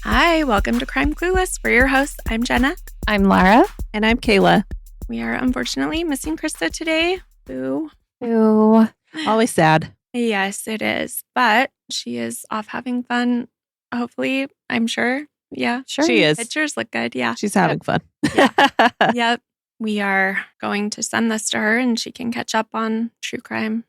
Hi, welcome to Crime Clueless. We're your hosts. I'm Jenna. I'm Lara. And I'm Kayla. We are unfortunately missing Krista today. Boo. Boo. Always sad. Yes, it is. But she is off having fun. Hopefully, I'm sure. Yeah. Sure. She is. Pictures look good. Yeah. She's having fun. Yep. We are going to send this to her and she can catch up on true crime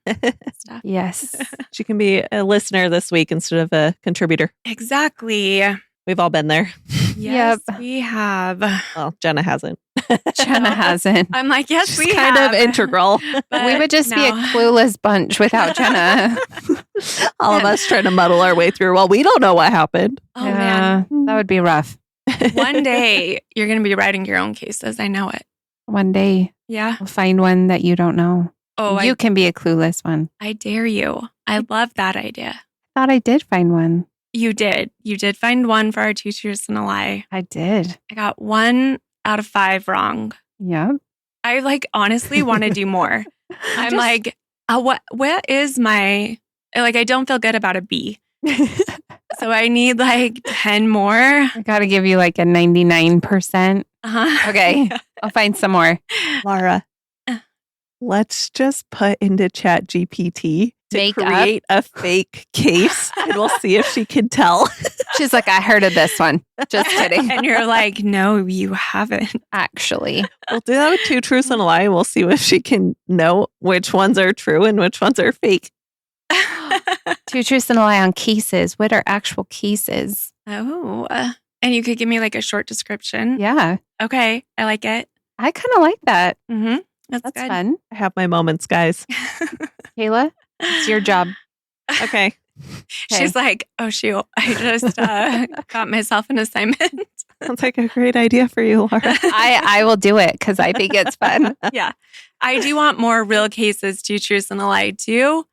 stuff. Yes. She can be a listener this week instead of a contributor. Exactly. We've all been there. Yes, we have. Well, Jenna hasn't. Jenna hasn't. I'm like, yes, She's we kind have. of integral. But We would just be a no. clueless bunch without Jenna. All of us trying to muddle our way through. Well, we don't know what happened. Oh, man. That would be rough. One day you're going to be writing your own cases. I know it. One day Yeah. we'll find one that you don't know. Oh, You can be a clueless one. I dare you. I love that idea. I thought I did find one. You did. You did find one for our 2 truths and a lie. I did. I got 1 out of 5 wrong. Yep. I honestly want to do more. I'm like, what is my, I don't feel good about a B. So I need 10 more. I got to give you a 99%. Uh-huh. Okay. I'll find some more. Laura, let's just put into Chat GPT to Make up. create a fake case and we'll see if she can tell. She's like, I heard of this one. Just kidding. And you're like, no, you haven't. Actually. We'll do that with 2 truths and a lie and we'll see if she can know which ones are true and which ones are fake. 2 truths and a lie on cases. What are actual cases? Oh, and you could give me a short description. Yeah. Okay. I like it. I kind of like that. Mm-hmm. That's good. fun. I have my moments, guys. Kayla, it's your job. Okay. She's like, oh, shoot. I just got myself an assignment. Sounds like a great idea for you, Laura. I will do it because I think it's fun. Yeah. I do want more real cases, 2 truths and a lie, too.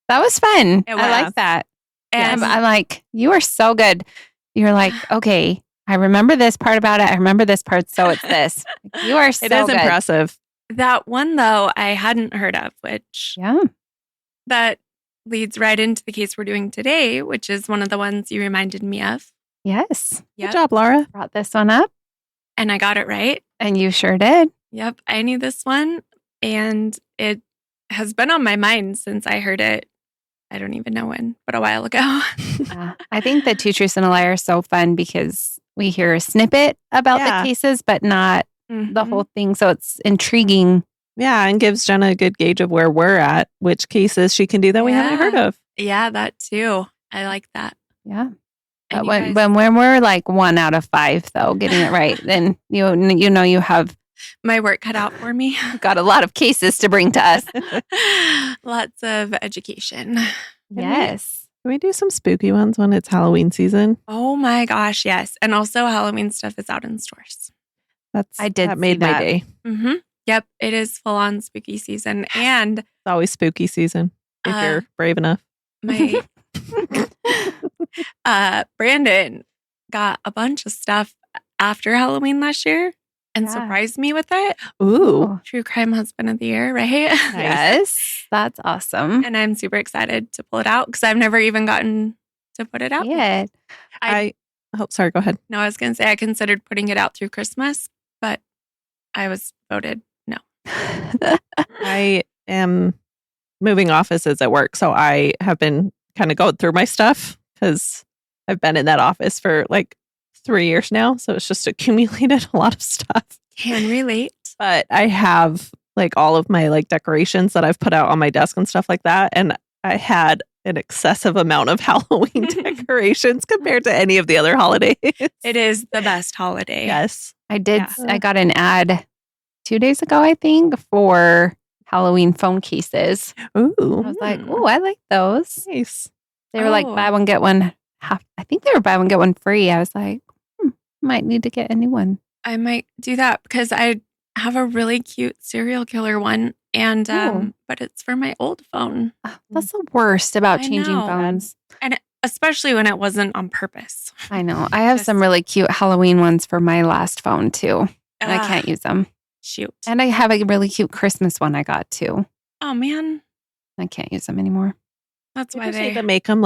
That was fun. It I like was. that. And I'm like, you are so good. You're like, okay, I remember this part about it. I remember this part. So it's this. You are so It is good. impressive. that one, though, I hadn't heard of, which Yeah. that leads right into the case we're doing today, which is one of the ones you reminded me of. Yes. Yep. Good job, Laura. Brought this one up And I got it right. and you sure did. Yep. I knew this one. And it has been on my mind since I heard it. I don't even know when, but a while ago. I think the 2 truths and a lie are so fun because we hear a snippet about Yeah. the cases, but not the Mhm. whole thing. So it's intriguing. Yeah, and gives Jenna a good gauge of where we're at, which cases she can do that we haven't heard Yeah. of. Yeah, that too. I like that. Yeah. And But you when, guys- when we're 1 out of 5, though, getting it right, then you know you have my work cut out for me. got a lot of cases to bring to us. Lots of education. Yes. Can we do some spooky ones when it's Halloween season? Oh my gosh, yes. And also Halloween stuff is out in stores. That made see my that. day. Mm-hmm. Yep, it is full on spooky season. And It's always spooky season if you're brave enough. my Brandon got a bunch of stuff after Halloween last year and Yeah. surprised me with it. Ooh. True Crime Husband of the Year, right? Yes. That's awesome. And I'm super excited to pull it out because I've never even gotten to put it out. Yeah. Sorry, go ahead. No, I was going to say I considered putting it out through Christmas, but I was voted no. I am moving offices at work, so I have been kind of going through my stuff because I've been in that office for 3 years now. So it's just accumulated a lot of stuff. Can relate. But I have all of my decorations that I've put out on my desk and stuff like that. And I had an excessive amount of Halloween decorations compared to any of the other holidays. It is the best holiday. Yes. I did. Yeah. I got an ad 2 days ago, I think, for Halloween phone cases. Ooh. I was like, oh, I like those. Nice. They were Oh. buy one, get one half. I think they were buy one, get one free. I was like, might need to get a new one. I might do that because I have a really cute serial killer one. And Ooh. but it's for my old phone. That's the worst about I changing know. phones. Especially when it wasn't on purpose. I know. I have Just- some really cute Halloween ones for my last phone too. And I Ah, can't use them. Shoot. And I have a really cute Christmas one I got too. Oh man. I can't use them anymore. That's You why just need they to make them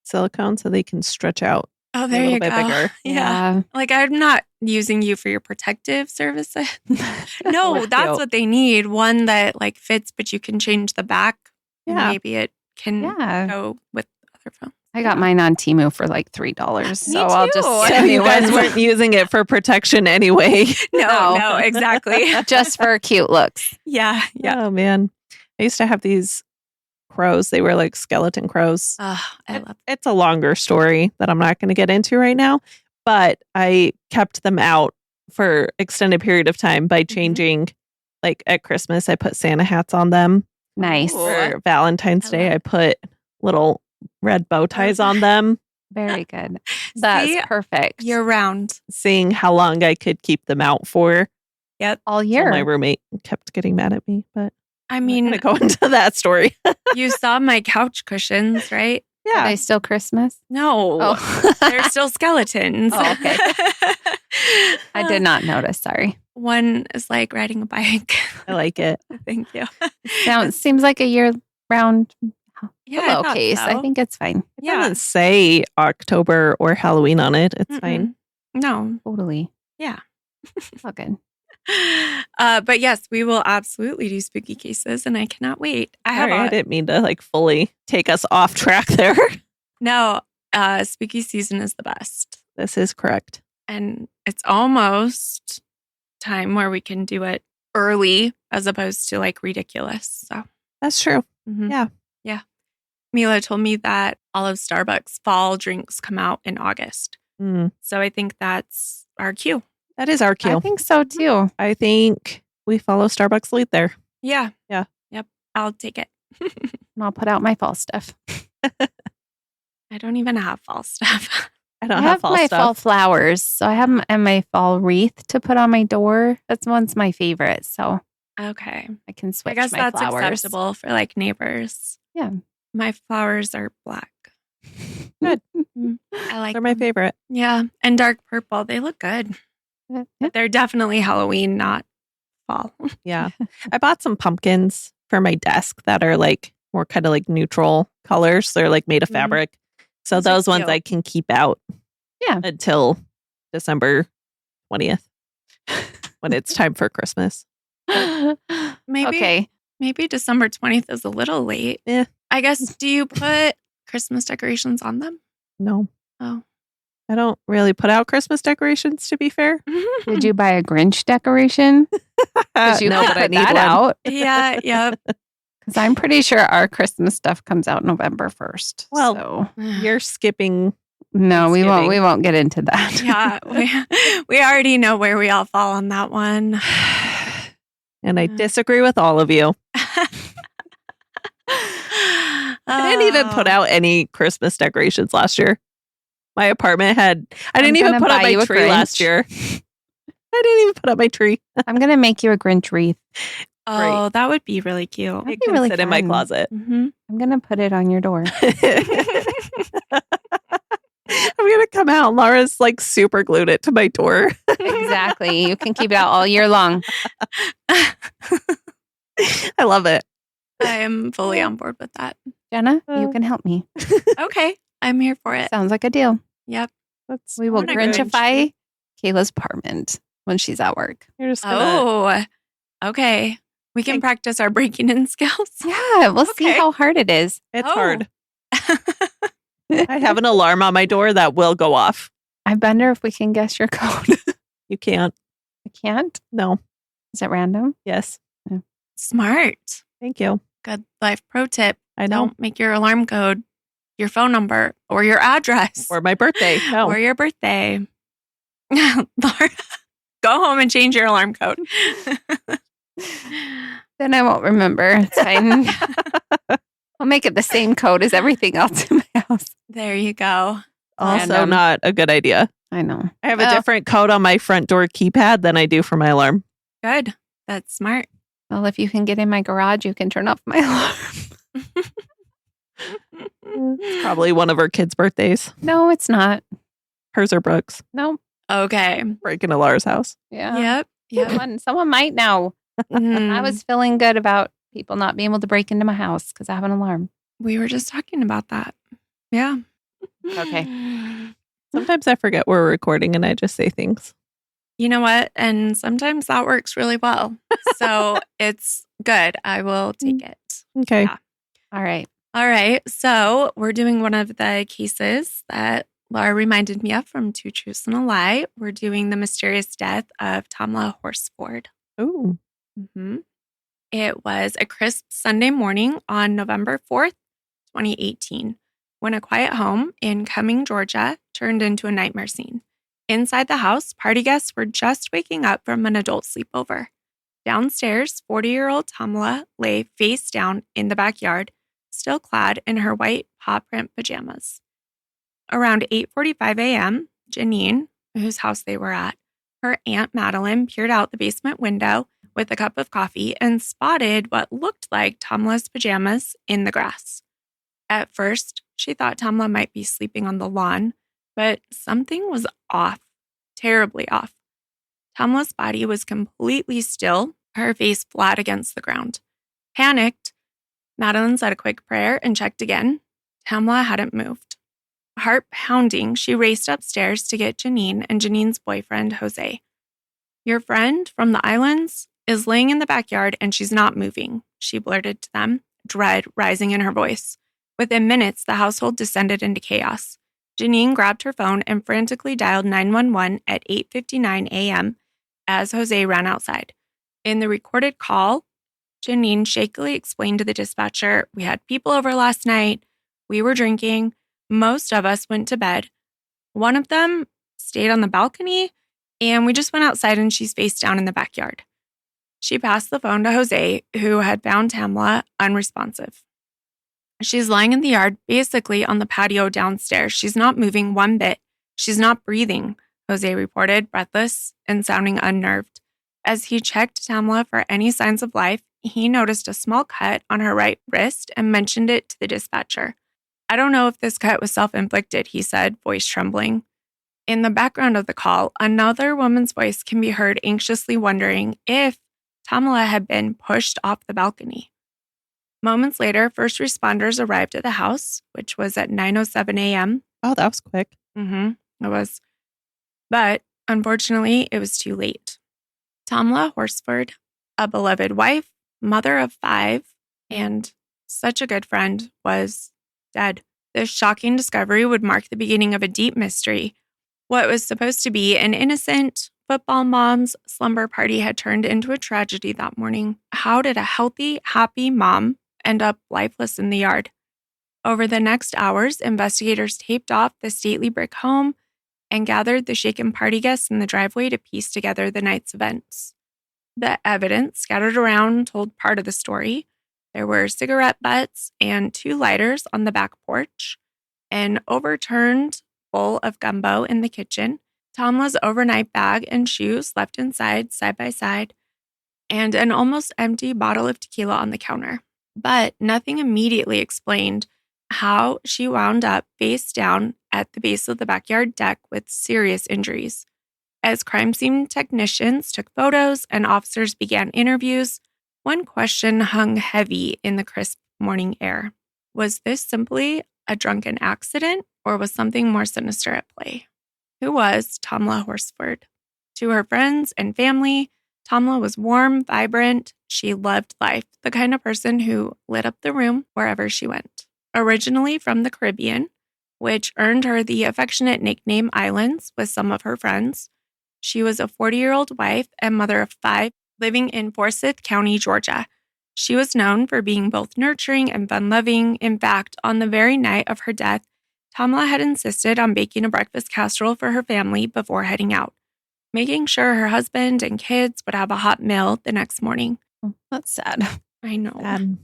silicone so they can stretch out. Oh, a there little you bit go. bigger. Yeah. Like, I'm not using you for your protective services. No, Look that's cute. what they need. One that like fits, but you can change the back. And Yeah. maybe it can Yeah. go with other phones. I got mine on Temu for like $3. So I'll just too. get So a new you guys one. weren't using it for protection anyway. No, exactly. Just for cute looks. Yeah. Oh man. I used to have these crows. They were like skeleton crows. I love It's a longer story that I'm not going to get into right now, but I kept them out for extended period of time by changing like at Christmas I put Santa hats on them. Nice. Ooh. For Valentine's I Day love I put little red bow ties on them, Very good. That's See, perfect. year round. seeing how long I could keep them out for. all So year. my roommate kept getting mad at me, but I I'm mean, not going to go into that story. you saw my couch cushions, right? Are they still Christmas? No, Oh, they're still skeletons. Oh, okay. I did not notice. Sorry. One is like riding a bike. I like it. Thank you. Seems like a year-round Yeah, I thought pillowcase. so. I think it's fine. It doesn't say October or Halloween on it. It's fine. No. Totally. Yeah. All good. But yes, we will absolutely do spooky cases, and I cannot wait. I didn't mean to like fully take us off track there. No, spooky season is the best. This is correct. And it's almost time where we can do it early as opposed to like ridiculous. So That's true. mhm. Yeah. Yeah. Mila told me that all of Starbucks fall drinks come out in August. Mm, So I think that's our cue. that is our cue. I think so too. I think we follow Starbucks lead there. Yeah. Yeah. Yep. I'll take it. And I'll put out my fall stuff. I don't even have fall stuff. I don't I have have fall my stuff. fall flowers. So I have and my fall wreath to put on my door. That's one's my favorite. So Okay. I can switch I guess my that's flowers. acceptable for like neighbors. Yeah. My flowers are black. Good. I like They're my them. favorite. Yeah. And dark purple. They look good. Yeah. But they're definitely Halloween, not fall. Yeah. I bought some pumpkins for my desk that are like more kind of like neutral colors. They're like made of Mhm. fabric. So Those are those ones cute. I can keep out Yeah. until December 20th when it's time for Christmas. Maybe Okay. maybe December 20th is a little late. Yeah. I guess, do you put Christmas decorations on them? No, Oh. I don't really put out Christmas decorations, to be fair. Did you buy a Grinch decoration? Because you no, could but I put need that one. out. Yeah, yep. Because I'm pretty sure our Christmas stuff comes out November 1st. Well, so. You're skipping. No, we won't. Thanksgiving. We won't get into that. Yeah, we already know where we all fall on that one. And I Yeah. disagree with all of you. I didn't even put Oh. out any Christmas decorations last year. My apartment had, I I'm didn't even gonna put up buy you my a tree last Grinch. year. I didn't even put up my tree. I'm gonna make you a Grinch wreath. Oh, that would be really cute. It be can really sit in my fun. closet. hmm I'm gonna put it on your door. I'm going to come out. Laura's like super glued it to my door. Exactly. You can keep it out all year long. I love it. I am fully on board with that. Jenna, you can help me. Okay, I'm here for it. Sounds like a deal. Yep. That's, We will want a Grinch. Grinchify Kayla's apartment when she's at work. you're just gonna, Oh, okay. We can practice our breaking in skills. Yeah, we'll see Okay. how hard it is. it's Oh. hard. I have an alarm on my door that will go off. I wonder if we can guess your code. You can't. I can't. No. Is it random? Yes. Smart. Thank you. Good life pro tip. I know. Don't make your alarm code your phone number or your address Or my birthday. No. or your birthday. Laura, go home and change your alarm code. Then I won't remember. It's fine. I'll make it the same code as everything else in my house. There you go. Also Random. not a good idea. I know. I have a Well- different code on my front door keypad than I do for my alarm. Good. That's smart. Well, if you can get in my garage, you can turn off my alarm. It's probably one of our kids' birthdays. No, it's not. Hers or Brooks. No. Okay. Break into Laura's house. Yeah. Yep. Yep. Someone might know. I Mhm. was feeling good about people not being able to break into my house because I have an alarm. We were just talking about that. Yeah. Okay. Sometimes I forget we're recording and I just say things. You know what? And sometimes that works really well. So it's good. I will take it. Okay. Yeah. All right. All right. So we're doing one of the cases that Laura reminded me of from Two Truths and a Lie. We're doing the mysterious death of Tamla Horsford. Oh. Mm-hmm. It was a crisp Sunday morning on November 4th, 2018, when a quiet home in Cumming, Georgia, turned into a nightmare scene. Inside the house, party guests were just waking up from an adult sleepover. Downstairs, 40-year-old Tamla lay face down in the backyard, still clad in her white paw-print pajamas. Around 8:45 a.m., Janine, whose house they were at, her Aunt Madeline peered out the basement window with a cup of coffee and spotted what looked like Tamla's pajamas in the grass. At first, she thought Tamla might be sleeping on the lawn, but something was off, terribly off. Tamla's body was completely still, her face flat against the ground. Panicked, Madeline said a quick prayer and checked again. Tamla hadn't moved. Heart pounding, she raced upstairs to get Janine and Janine's boyfriend, Jose. "Your friend from the islands is laying in the backyard and she's not moving," she blurted to them, dread rising in her voice. Within minutes, the household descended into chaos. Janine grabbed her phone and frantically dialed 911 at 8:59 a.m. as Jose ran outside. In the recorded call, Janine shakily explained to the dispatcher, "We had people over last night. We were drinking. Most of us went to bed. One of them stayed on the balcony, and we just went outside and she's face down in the backyard." She passed the phone to Jose, who had found Tamla unresponsive. "She's lying in the yard, basically on the patio downstairs. She's not moving one bit. She's not breathing," Jose reported, breathless and sounding unnerved. As he checked Tamla for any signs of life, he noticed a small cut on her right wrist and mentioned it to the dispatcher. "I don't know if this cut was self-inflicted," he said, voice trembling. In the background of the call, another woman's voice can be heard anxiously wondering if Tamla had been pushed off the balcony. Moments later, first responders arrived at the house, which was at 9:07 a.m. Oh, that was quick. It was. But unfortunately, it was too late. Tamla Horsford, a beloved wife, mother of 5, and such a good friend, was dead. This shocking discovery would mark the beginning of a deep mystery. What was supposed to be an innocent football mom's slumber party had turned into a tragedy that morning. How did a healthy, happy mom end up lifeless in the yard? Over the next hours, investigators taped off the stately brick home and gathered the shaken party guests in the driveway to piece together the night's events. The evidence scattered around told part of the story. There were cigarette butts and 2 lighters on the back porch, an overturned bowl of gumbo in the kitchen, Tamla's overnight bag and shoes left inside side by side, and an almost empty bottle of tequila on the counter. But nothing immediately explained how she wound up face down at the base of the backyard deck with serious injuries. As crime scene technicians took photos and officers began interviews, one question hung heavy in the crisp morning air. Was this simply a drunken accident, or was something more sinister at play? Who was Tamla Horsford? To her friends and family, Tamla was warm, vibrant. She loved life, the kind of person who lit up the room wherever she went. Originally from the Caribbean, which earned her the affectionate nickname Islands with some of her friends, she was a 40-year-old wife and mother of 5 living in Forsyth County, Georgia. She was known for being both nurturing and fun-loving. In fact, on the very night of her death, Tamla had insisted on baking a breakfast casserole for her family before heading out, making sure her husband and kids would have a hot meal the next morning. That's sad. I know. Sad.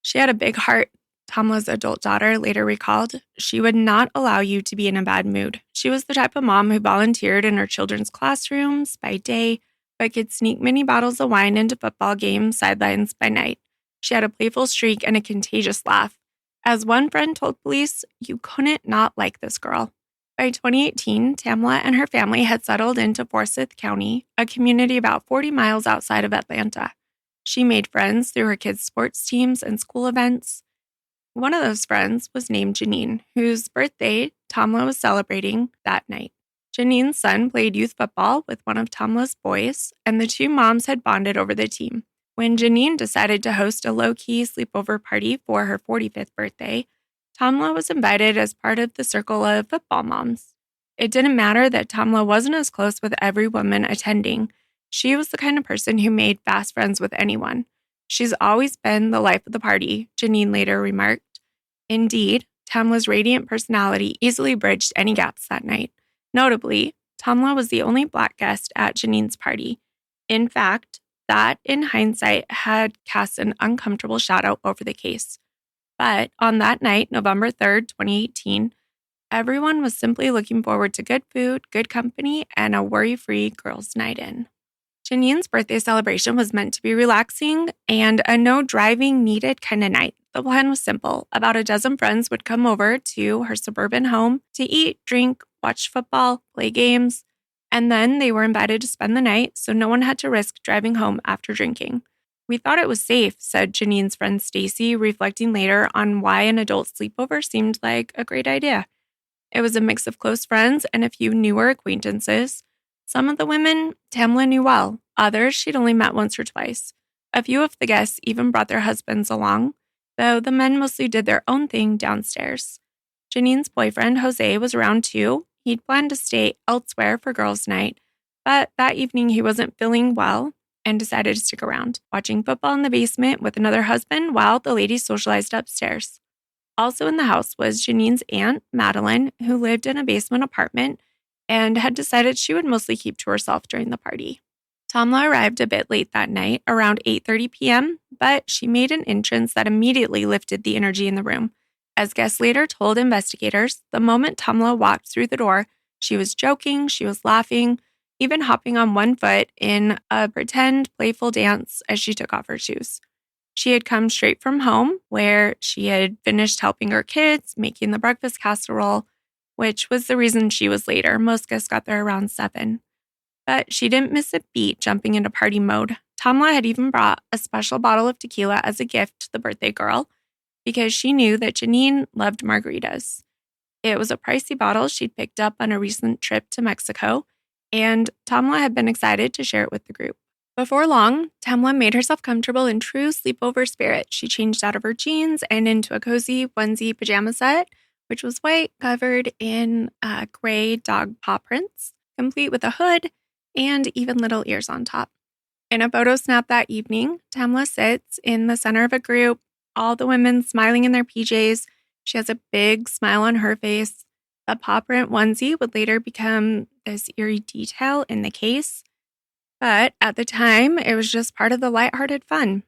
She had a big heart, Tamla's adult daughter later recalled. She would not allow you to be in a bad mood. She was the type of mom who volunteered in her children's classrooms by day, but could sneak mini bottles of wine into football games sidelines by night. She had a playful streak and a contagious laugh. As one friend told police, you couldn't not like this girl. By 2018, Tamla and her family had settled into Forsyth County, a community about 40 miles outside of Atlanta. She made friends through her kids' sports teams and school events. One of those friends was named Janine, whose birthday Tamla was celebrating that night. Janine's son played youth football with one of Tamla's boys, and the two moms had bonded over the team. When Janine decided to host a low-key sleepover party for her 45th birthday, Tamla was invited as part of the circle of football moms. It didn't matter that Tamla wasn't as close with every woman attending. She was the kind of person who made fast friends with anyone. She's always been the life of the party, Janine later remarked. Indeed, Tamla's radiant personality easily bridged any gaps that night. Notably, Tamla was the only Black guest at Janine's party. In fact, that, in hindsight, had cast an uncomfortable shadow over the case. But on that night, November 3rd, 2018, everyone was simply looking forward to good food, good company, and a worry-free girls' night in. Janine's birthday celebration was meant to be relaxing and a no driving needed kind of night. The plan was simple. About a dozen friends would come over to her suburban home to eat, drink, watch football, play games, and then they were invited to spend the night, so no one had to risk driving home after drinking. We thought it was safe, said Janine's friend Stacy, reflecting later on why an adult sleepover seemed like a great idea. It was a mix of close friends and a few newer acquaintances. Some of the women Tamla knew well, others she'd only met once or twice. A few of the guests even brought their husbands along, though the men mostly did their own thing downstairs. Janine's boyfriend, Jose, was around too. He'd planned to stay elsewhere for girls' night, but that evening he wasn't feeling well and decided to stick around, watching football in the basement with another husband while the ladies socialized upstairs. Also in the house was Janine's aunt, Madeline, who lived in a basement apartment and had decided she would mostly keep to herself during the party. Tamla arrived a bit late that night, around 8:30 p.m., but she made an entrance that immediately lifted the energy in the room. As guests later told investigators, the moment Tamla walked through the door, she was joking, she was laughing, even hopping on one foot in a pretend playful dance as she took off her shoes. She had come straight from home, where she had finished helping her kids, making the breakfast casserole, which was the reason she was later. Most guests got there around 7. But she didn't miss a beat jumping into party mode. Tamla had even brought a special bottle of tequila as a gift to the birthday girl because she knew that Janine loved margaritas. It was a pricey bottle she'd picked up on a recent trip to Mexico, and Tamla had been excited to share it with the group. Before long, Tamla made herself comfortable in true sleepover spirit. She changed out of her jeans and into a cozy onesie pajama set, which was white, covered in gray dog paw prints, complete with a hood and even little ears on top. In a photo snap that evening, Tamla sits in the center of a group, all the women smiling in their PJs. She has a big smile on her face. The paw print onesie would later become this eerie detail in the case. But at the time, it was just part of the lighthearted fun.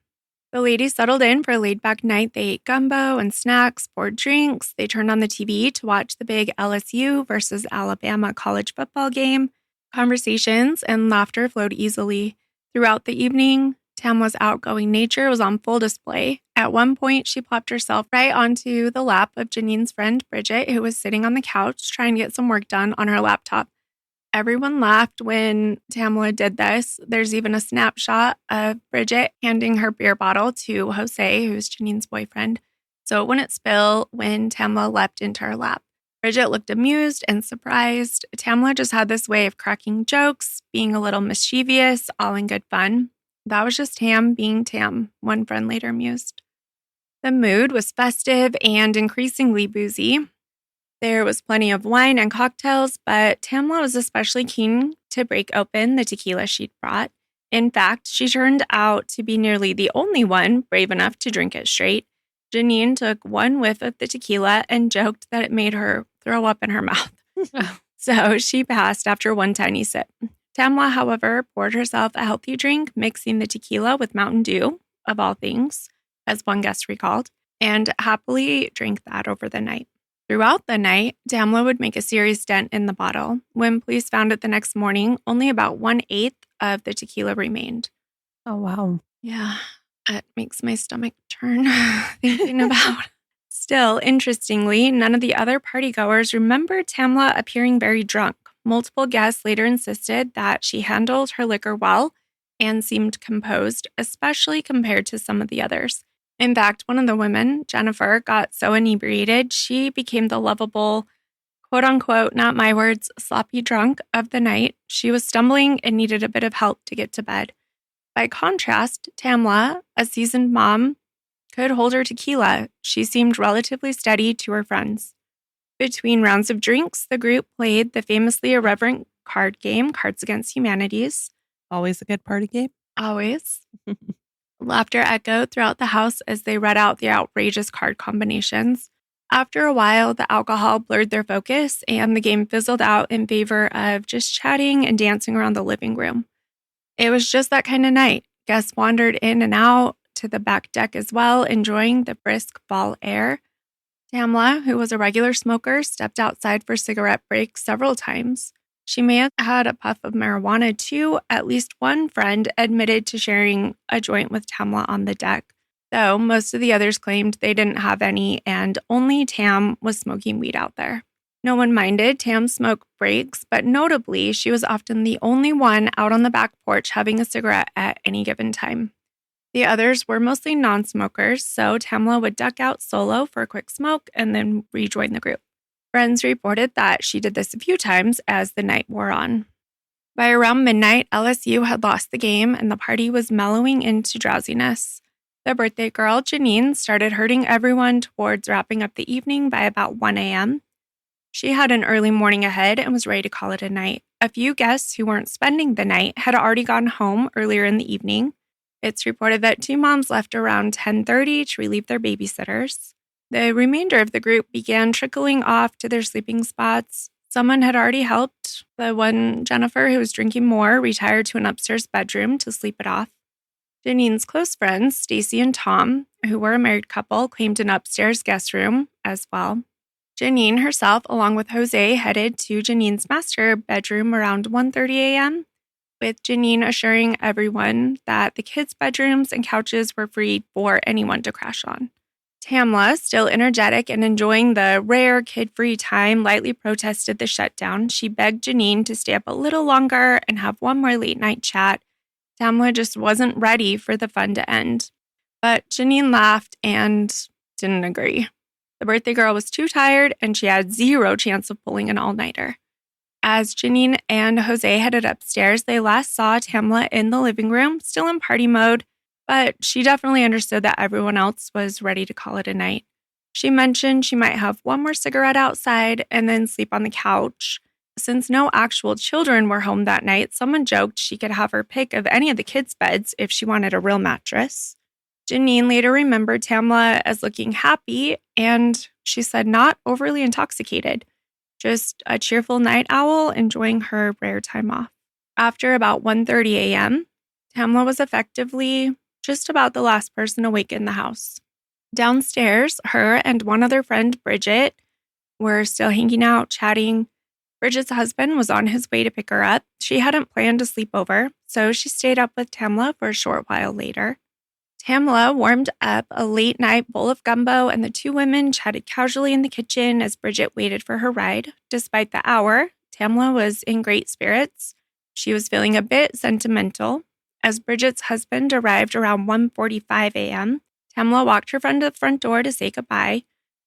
The ladies settled in for a laid-back night. They ate gumbo and snacks, poured drinks. They turned on the TV to watch the big LSU versus Alabama college football game. Conversations and laughter flowed easily. Throughout the evening, Tamla's outgoing nature was on full display. At one point, she plopped herself right onto the lap of Janine's friend, Bridget, who was sitting on the couch trying to get some work done on her laptop. Everyone laughed when Tamla did this. There's even a snapshot of Bridget handing her beer bottle to Jose, who's Janine's boyfriend, so it wouldn't spill when Tamla leapt into her lap. Bridget looked amused and surprised. Tamla just had this way of cracking jokes, being a little mischievous, all in good fun. That was just Tam being Tam, one friend later mused. The mood was festive and increasingly boozy. There was plenty of wine and cocktails, but Tamla was especially keen to break open the tequila she'd brought. In fact, she turned out to be nearly the only one brave enough to drink it straight. Janine took one whiff of the tequila and joked that it made her throw up in her mouth. So she passed after one tiny sip. Tamla, however, poured herself a healthy drink, mixing the tequila with Mountain Dew, of all things, as one guest recalled, and happily drank that over the night. Throughout the night, Tamla would make a serious dent in the bottle. When police found it the next morning, only about 1/8 of the tequila remained. Oh, wow. Yeah, it makes my stomach turn thinking about. Still, interestingly, none of the other partygoers remembered Tamla appearing very drunk. Multiple guests later insisted that she handled her liquor well and seemed composed, especially compared to some of the others. In fact, one of the women, Jennifer, got so inebriated, she became the lovable, quote unquote, not my words, sloppy drunk of the night, she was stumbling and needed a bit of help to get to bed. By contrast, Tamla, a seasoned mom, could hold her tequila. She seemed relatively steady to her friends. Between rounds of drinks, the group played the famously irreverent card game, Cards Against Humanities. Always a good party game. Always. Laughter echoed throughout the house as they read out the outrageous card combinations. After a while, the alcohol blurred their focus and the game fizzled out in favor of just chatting and dancing around the living room. It was just that kind of night. Guests wandered in and out to the back deck as well, enjoying the brisk fall air. Tamla, who was a regular smoker, stepped outside for cigarette breaks several times. She may have had a puff of marijuana too. At least one friend admitted to sharing a joint with Tamla on the deck, though most of the others claimed they didn't have any and only Tam was smoking weed out there. No one minded Tam's smoke breaks, but notably, she was often the only one out on the back porch having a cigarette at any given time. The others were mostly non-smokers, so Tamla would duck out solo for a quick smoke and then rejoin the group. Friends reported that she did this a few times as the night wore on. By around midnight, LSU had lost the game and the party was mellowing into drowsiness. The birthday girl, Janine, started herding everyone towards wrapping up the evening by about 1 a.m. She had an early morning ahead and was ready to call it a night. A few guests who weren't spending the night had already gone home earlier in the evening. It's reported that 2 moms left around 10:30 to relieve their babysitters. The remainder of the group began trickling off to their sleeping spots. Someone had already helped. The one, Jennifer, who was drinking more, retired to an upstairs bedroom to sleep it off. Janine's close friends, Stacy and Tom, who were a married couple, claimed an upstairs guest room as well. Janine herself, along with Jose, headed to Janine's master bedroom around 1:30 a.m., with Janine assuring everyone that the kids' bedrooms and couches were free for anyone to crash on. Tamla, still energetic and enjoying the rare kid-free time, lightly protested the shutdown. She begged Janine to stay up a little longer and have one more late-night chat. Tamla just wasn't ready for the fun to end. But Janine laughed and didn't agree. The birthday girl was too tired and she had zero chance of pulling an all-nighter. As Janine and Jose headed upstairs, they last saw Tamla in the living room, still in party mode, but she definitely understood that everyone else was ready to call it a night. She mentioned she might have one more cigarette outside and then sleep on the couch. Since no actual children were home that night, someone joked she could have her pick of any of the kids' beds if she wanted a real mattress. Janine later remembered Tamla as looking happy, and she said not overly intoxicated, just a cheerful night owl enjoying her rare time off. After about 1:30 a.m., Tamla was effectively just about the last person awake in the house. Downstairs, her and one other friend, Bridget, were still hanging out, chatting. Bridget's husband was on his way to pick her up. She hadn't planned to sleep over, so she stayed up with Tamla for a short while later. Tamla warmed up a late-night bowl of gumbo, and the two women chatted casually in the kitchen as Bridget waited for her ride. Despite the hour, Tamla was in great spirits. She was feeling a bit sentimental. As Bridget's husband arrived around 1:45 a.m., Tamla walked her friend to the front door to say goodbye.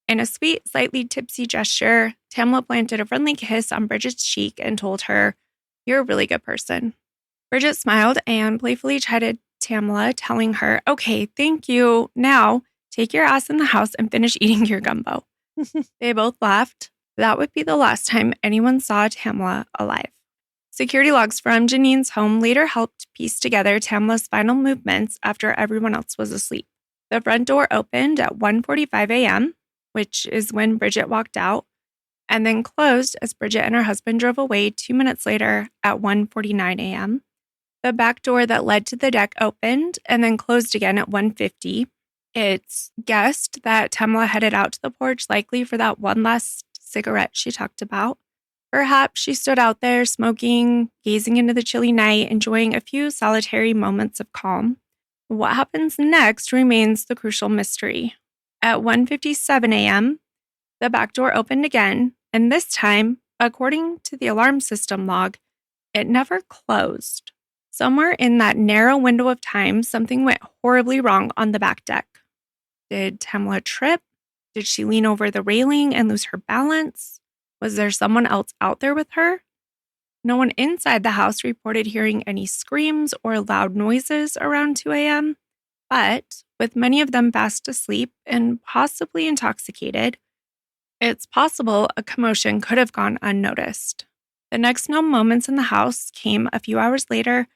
In a sweet, slightly tipsy gesture, Tamla planted a friendly kiss on Bridget's cheek and told her, "You're a really good person." Bridget smiled and playfully chided Tamla, telling her, "Okay, thank you. Now, take your ass in the house and finish eating your gumbo." They both laughed. That would be the last time anyone saw Tamla alive. Security logs from Janine's home later helped piece together Tamla's final movements after everyone else was asleep. The front door opened at 1:45 a.m., which is when Bridget walked out, and then closed as Bridget and her husband drove away 2 minutes later at 1:49 a.m. The back door that led to the deck opened and then closed again at 1:50. It's guessed that Tamla headed out to the porch likely for that one last cigarette she talked about. Perhaps she stood out there smoking, gazing into the chilly night, enjoying a few solitary moments of calm. What happens next remains the crucial mystery. At 1:57 a.m., the back door opened again, and this time, according to the alarm system log, it never closed. Somewhere in that narrow window of time, something went horribly wrong on the back deck. Did Tamla trip? Did she lean over the railing and lose her balance? Was there someone else out there with her? No one inside the house reported hearing any screams or loud noises around 2 a.m., but with many of them fast asleep and possibly intoxicated, it's possible a commotion could have gone unnoticed. The next known moments in the house came a few hours later,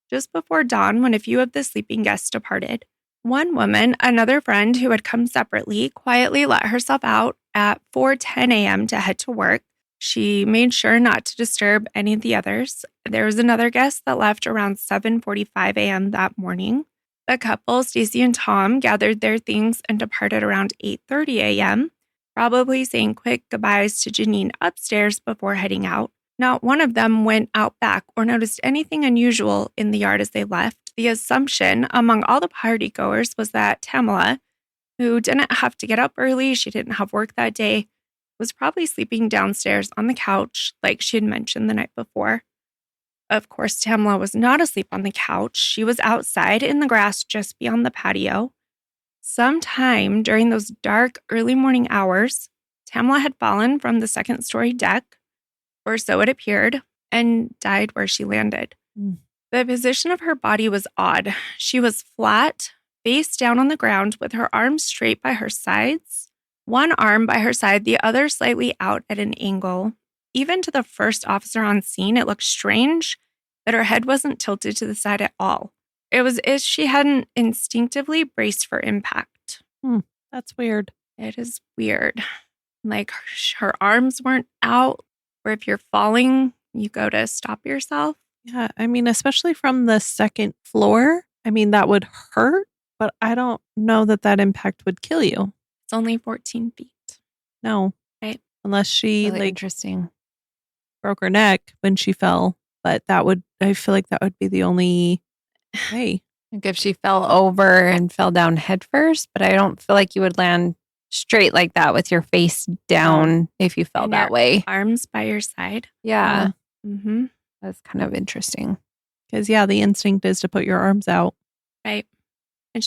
just before dawn, when a few of the sleeping guests departed. One woman, another friend who had come separately, quietly let herself out at 4:10 a.m. to head to work. She made sure not to disturb any of the others. There was another guest that left around 7:45 a.m. that morning. The couple, Stacy and Tom, gathered their things and departed around 8:30 a.m., probably saying quick goodbyes to Janine upstairs before heading out. Not one of them went out back or noticed anything unusual in the yard as they left. The assumption among all the partygoers was that Tamla, who didn't have to get up early, she didn't have work that day, was probably sleeping downstairs on the couch like she had mentioned the night before. Of course, Tamla was not asleep on the couch. She was outside in the grass just beyond the patio. Sometime during those dark early morning hours, Tamla had fallen from the second-story deck, or so it appeared, and died where she landed. The position of her body was odd. She was flat, face down on the ground with her arms straight by her sides, one arm by her side, the other slightly out at an angle. Even to the first officer on scene, it looked strange that her head wasn't tilted to the side at all. It was as she hadn't instinctively braced for impact. That's weird. It is weird. Like her arms weren't out, or if you're falling, you go to stop yourself. Yeah, I mean, especially from the second floor. I mean, that would hurt, but I don't know that impact would kill you. It's only 14 feet. No. Right. Unless she Really interesting. broke her neck when she fell. But I feel like that would be the only way. Like if she fell over and fell down head first, but I don't feel like you would land straight like that with your face down if you fell And that your way. Arms by your side. Yeah. Mm-hmm. That's kind of interesting. Because, the instinct is to put your arms out. Right. And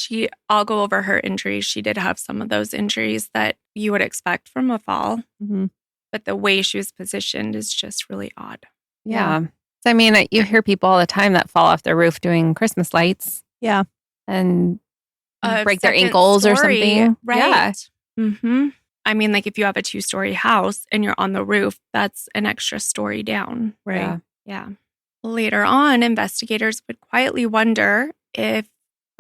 I'll go over her injuries. She did have some of those injuries that you would expect from a fall. Mm-hmm. But the way she was positioned is just really odd. Yeah. So, I mean, you hear people all the time that fall off their roof doing Christmas lights. Yeah. And break their Second ankles or story, something. Right. Yeah. Mm-hmm. I mean, like if you have a 2-story house and you're on the roof, that's an extra story down. Right. Yeah. Later on, investigators would quietly wonder if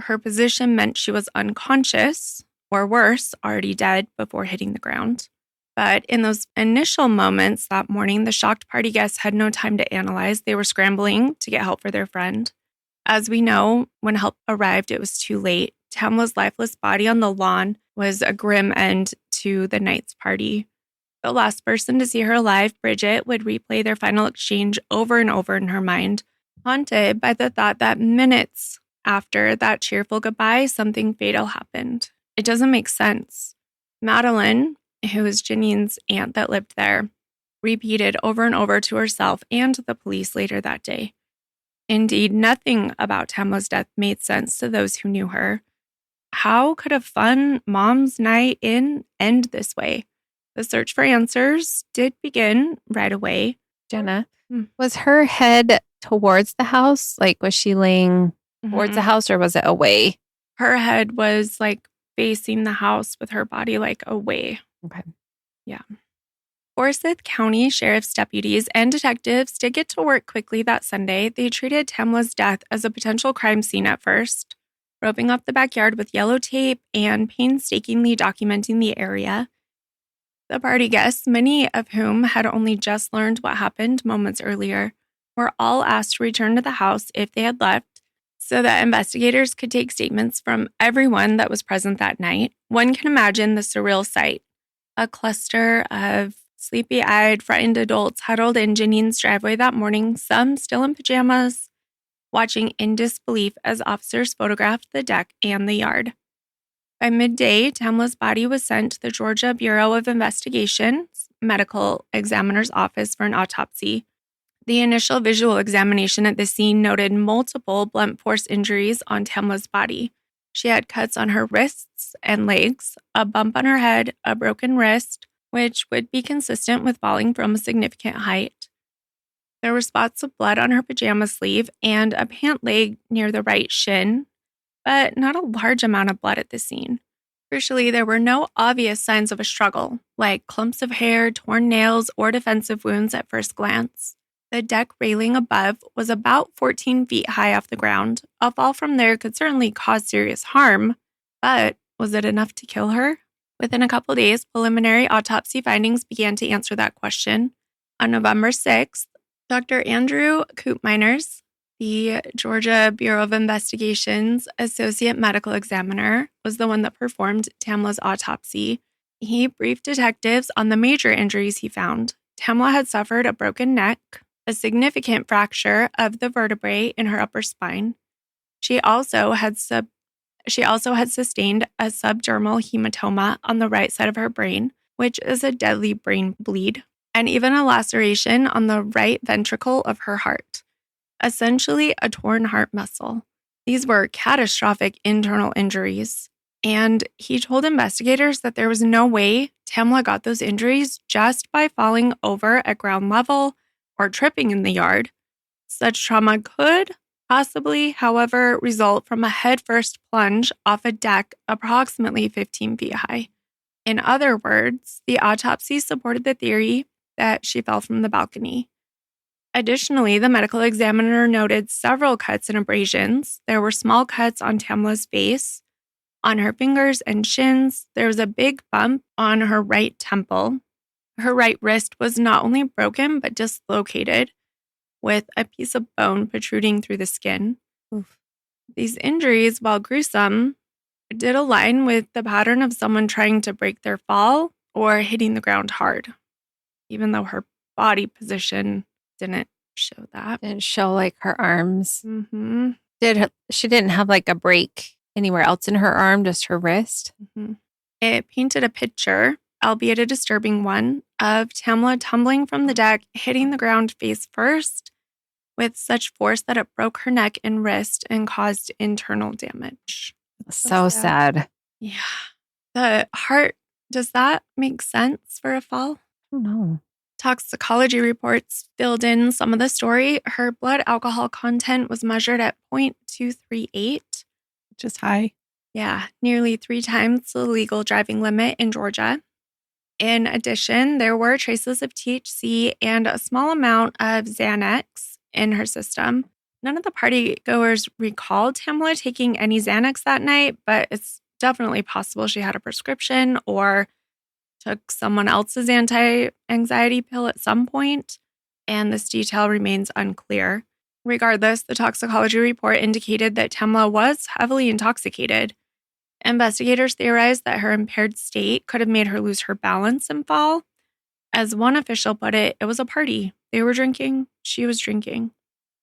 her position meant she was unconscious or worse, already dead before hitting the ground. But in those initial moments that morning, the shocked party guests had no time to analyze. They were scrambling to get help for their friend. As we know, when help arrived, it was too late. Tamla's lifeless body on the lawn was a grim end to the night's party. The last person to see her alive, Bridget, would replay their final exchange over and over in her mind, haunted by the thought that minutes after that cheerful goodbye, something fatal happened. It doesn't make sense. Madeline, who was Janine's aunt that lived there, repeated over and over to herself and to the police later that day. Indeed, nothing about Tamla's death made sense to those who knew her. How could a fun mom's night in end this way? The search for answers did begin right away. Jenna, was her head towards the house? Like, was she laying towards the house or was it away? Her head was like facing the house with her body like away. Okay. Yeah. Forsyth County Sheriff's deputies and detectives did get to work quickly that Sunday. They treated Tamla's death as a potential crime scene at first, roping up the backyard with yellow tape and painstakingly documenting the area. The party guests, many of whom had only just learned what happened moments earlier, were all asked to return to the house if they had left so that investigators could take statements from everyone that was present that night. One can imagine the surreal sight. A cluster of sleepy-eyed, frightened adults huddled in Janine's driveway that morning, some still in pajamas, watching in disbelief as officers photographed the deck and the yard. By midday, Tamla's body was sent to the Georgia Bureau of Investigation's medical examiner's office for an autopsy. The initial visual examination at the scene noted multiple blunt force injuries on Tamla's body. She had cuts on her wrists and legs, a bump on her head, a broken wrist, which would be consistent with falling from a significant height. There were spots of blood on her pajama sleeve and a pant leg near the right shin, but not a large amount of blood at the scene. Crucially, there were no obvious signs of a struggle, like clumps of hair, torn nails, or defensive wounds at first glance. The deck railing above was about 14 feet high off the ground. A fall from there could certainly cause serious harm, but was it enough to kill her? Within a couple days, preliminary autopsy findings began to answer that question. On November 6th, Dr. Andrew Koopmeiners, the Georgia Bureau of Investigation's associate medical examiner, was the one that performed Tamla's autopsy. He briefed detectives on the major injuries he found. Tamla had suffered a broken neck, a significant fracture of the vertebrae in her upper spine. She also had sustained a subdermal hematoma on the right side of her brain, which is a deadly brain bleed, and even a laceration on the right ventricle of her heart, essentially a torn heart muscle. These were catastrophic internal injuries, and he told investigators that there was no way Tamla got those injuries just by falling over at ground level or tripping in the yard. Such trauma could possibly, however, result from a headfirst plunge off a deck approximately 15 feet high. In other words, the autopsy supported the theory that she fell from the balcony. Additionally, the medical examiner noted several cuts and abrasions. There were small cuts on Tamla's face, on her fingers and shins. There was a big bump on her right temple. Her right wrist was not only broken, but dislocated, with a piece of bone protruding through the skin. Oof. These injuries, while gruesome, did align with the pattern of someone trying to break their fall or hitting the ground hard, even though her body position didn't show that. Didn't show like her arms. Mm-hmm. She didn't have like a break anywhere else in her arm, just her wrist? Mm-hmm. It painted a picture, albeit a disturbing one, of Tamla tumbling from the deck, hitting the ground face first with such force that it broke her neck and wrist and caused internal damage. So sad. Yeah. The heart, does that make sense for a fall? I don't know. Toxicology reports filled in some of the story. Her blood alcohol content was measured at 0.238, which is high. Yeah, nearly 3 times the legal driving limit in Georgia. In addition, there were traces of THC and a small amount of Xanax in her system. None of the partygoers recalled Tamla taking any Xanax that night, but it's definitely possible she had a prescription or took someone else's anti-anxiety pill at some point, and this detail remains unclear. Regardless, the toxicology report indicated that Tamla was heavily intoxicated. Investigators theorized that her impaired state could have made her lose her balance and fall. As one official put it, it was a party. They were drinking, she was drinking.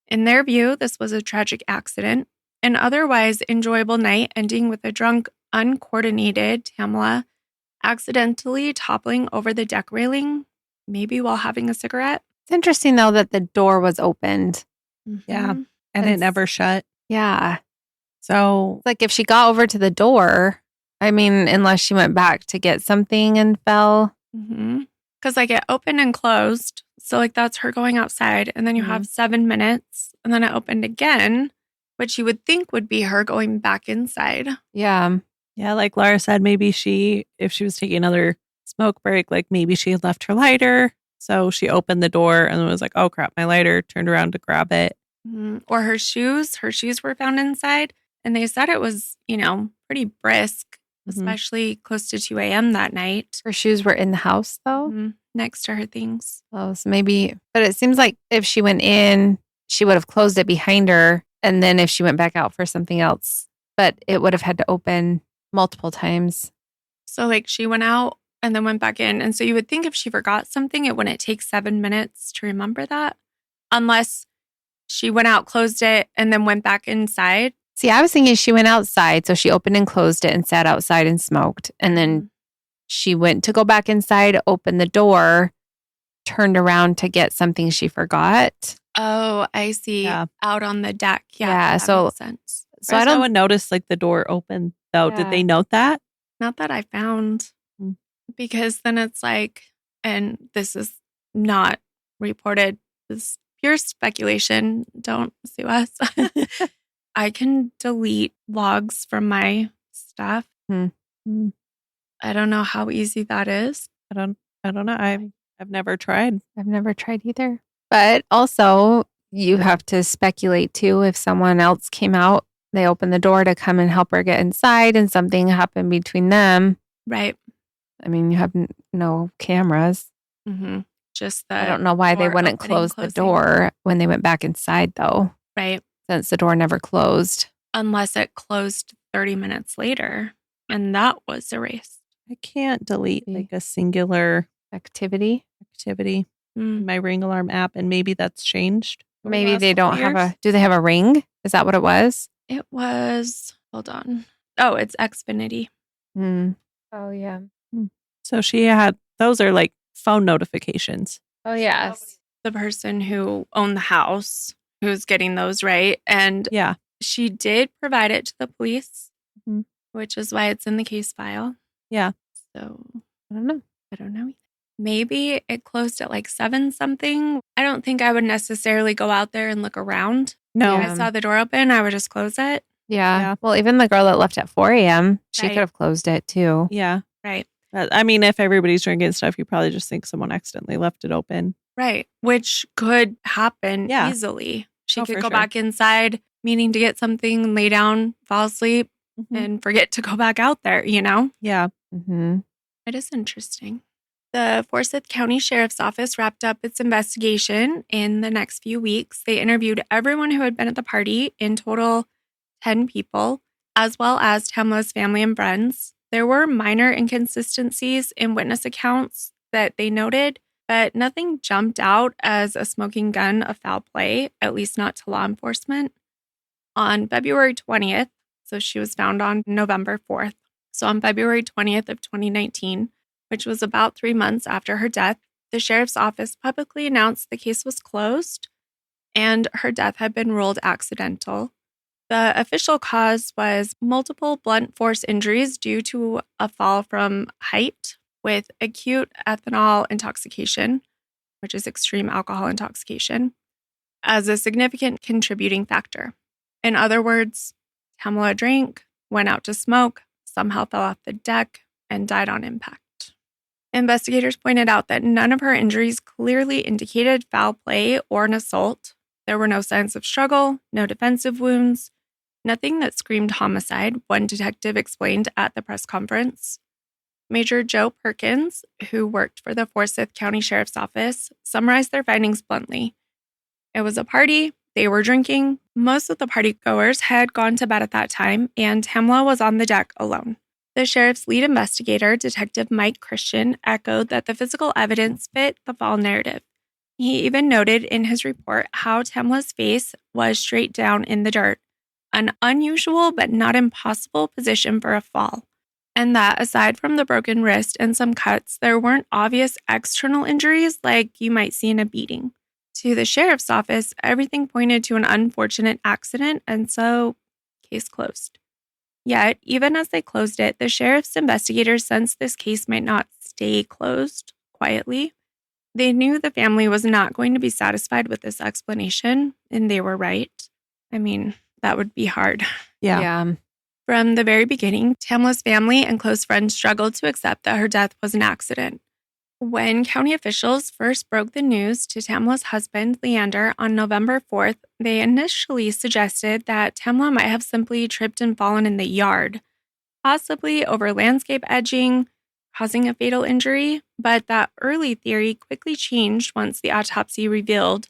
In their view, this was a tragic accident, an otherwise enjoyable night ending with a drunk, uncoordinated Tamla accidentally toppling over the deck railing, maybe while having a cigarette. It's interesting, though, that the door was opened. Mm-hmm. Yeah. And it never shut. Yeah. So, Like if she got over to the door, I mean, unless she went back to get something and fell. Because like it opened and closed. So like that's her going outside. And then you have 7 minutes. And then it opened again, which you would think would be her going back inside. Yeah. Yeah, like Laura said, maybe if she was taking another smoke break, like maybe she had left her lighter. So she opened the door and was like, oh crap, my lighter, turned around to grab it. Or her shoes. Her shoes were found inside. And they said it was, pretty brisk, especially close to 2 a.m. that night. Her shoes were in the house, though? Next to her things. Oh, so maybe, but it seems like if she went in, she would have closed it behind her. And then if she went back out for something else, but it would have had to open multiple times. So like she went out and then went back in. And so you would think if she forgot something, it wouldn't take 7 minutes to remember that. Unless she went out, closed it, and then went back inside. See, I was thinking she went outside. So she opened and closed it and sat outside and smoked. And then she went to go back inside, opened the door, turned around to get something she forgot. Oh, I see. Yeah. Out on the deck. Yeah, that so- makes sense. So I don't notice like the door open though. Yeah. Did they note that? Not that I found. Because then it's like, and this is not reported, this is pure speculation. Don't sue us. I can delete logs from my stuff. Hmm. I don't know how easy that is. I don't know. I've never tried. I've never tried either. But also, you have to speculate too. If someone else came out, they opened the door to come and help her get inside, and something happened between them. Right. I mean, you have no cameras. Mm-hmm. Just the I don't know why they door wouldn't opening, close the closing. door when they went back inside, though, Right. since the door never closed. Unless it closed 30 minutes later and that was erased. I can't delete See. like a singular Activity. in my Ring Alarm app, and maybe that's changed. over the Maybe last they couple don't have years. do they have a ring? Is that what it was? It was, hold on. Oh, it's Xfinity. Oh, yeah. So she had, those are like phone notifications. Oh, yes. The person who owned the house who's getting those, right? And Yeah. she did provide it to the police, Mhm. which is why it's in the case file. Yeah. So I don't know. I don't know. Maybe it closed at like 7 something. I don't think I would necessarily go out there and look around. No. If I saw the door open, I would just close it. Yeah. Yeah. Well, even the girl that left at 4 a.m., she Right. could have closed it too. Yeah. Right. I mean, if everybody's drinking stuff, you probably just think someone accidentally left it open. Right. Which could happen Yeah. easily. She Oh, could for go sure. back inside, meaning to get something, lay down, fall asleep, Mhm. and forget to go back out there, you know? Yeah. Mm-hmm. It is interesting. The Forsyth County Sheriff's Office wrapped up its investigation in the next few weeks. They interviewed everyone who had been at the party, in total 10 people, as well as Tamla's family and friends. There were minor inconsistencies in witness accounts that they noted, but nothing jumped out as a smoking gun of foul play, at least not to law enforcement. On February 20th, so she was found on November 4th. So on February 20th of 2019, which was about 3 months after her death, the sheriff's office publicly announced the case was closed and her death had been ruled accidental. The official cause was multiple blunt force injuries due to a fall from height with acute ethanol intoxication, which is extreme alcohol intoxication, as a significant contributing factor. In other words, Tamla drank, went out to smoke, somehow fell off the deck, and died on impact. Investigators pointed out that none of her injuries clearly indicated foul play or an assault. There were no signs of struggle, no defensive wounds, nothing that screamed homicide, one detective explained at the press conference. Major Joe Perkins, who worked for the Forsyth County Sheriff's Office, summarized their findings bluntly. It was a party, they were drinking, most of the partygoers had gone to bed at that time, and Tamla was on the deck alone. The sheriff's lead investigator, Detective Mike Christian, echoed that the physical evidence fit the fall narrative. He even noted in his report how Tamla's face was straight down in the dirt, an unusual but not impossible position for a fall, and that aside from the broken wrist and some cuts, there weren't obvious external injuries like you might see in a beating. To the sheriff's office, everything pointed to an unfortunate accident, and so, case closed. Yet, even as they closed it, the sheriff's investigators sensed this case might not stay closed quietly. They knew the family was not going to be satisfied with this explanation, and they were right. I mean, that would be hard. Yeah. From the very beginning, Tamla's family and close friends struggled to accept that her death was an accident. When county officials first broke the news to Tamla's husband, Leander, on November 4th, they initially suggested that Tamla might have simply tripped and fallen in the yard, possibly over landscape edging, causing a fatal injury, but that early theory quickly changed once the autopsy revealed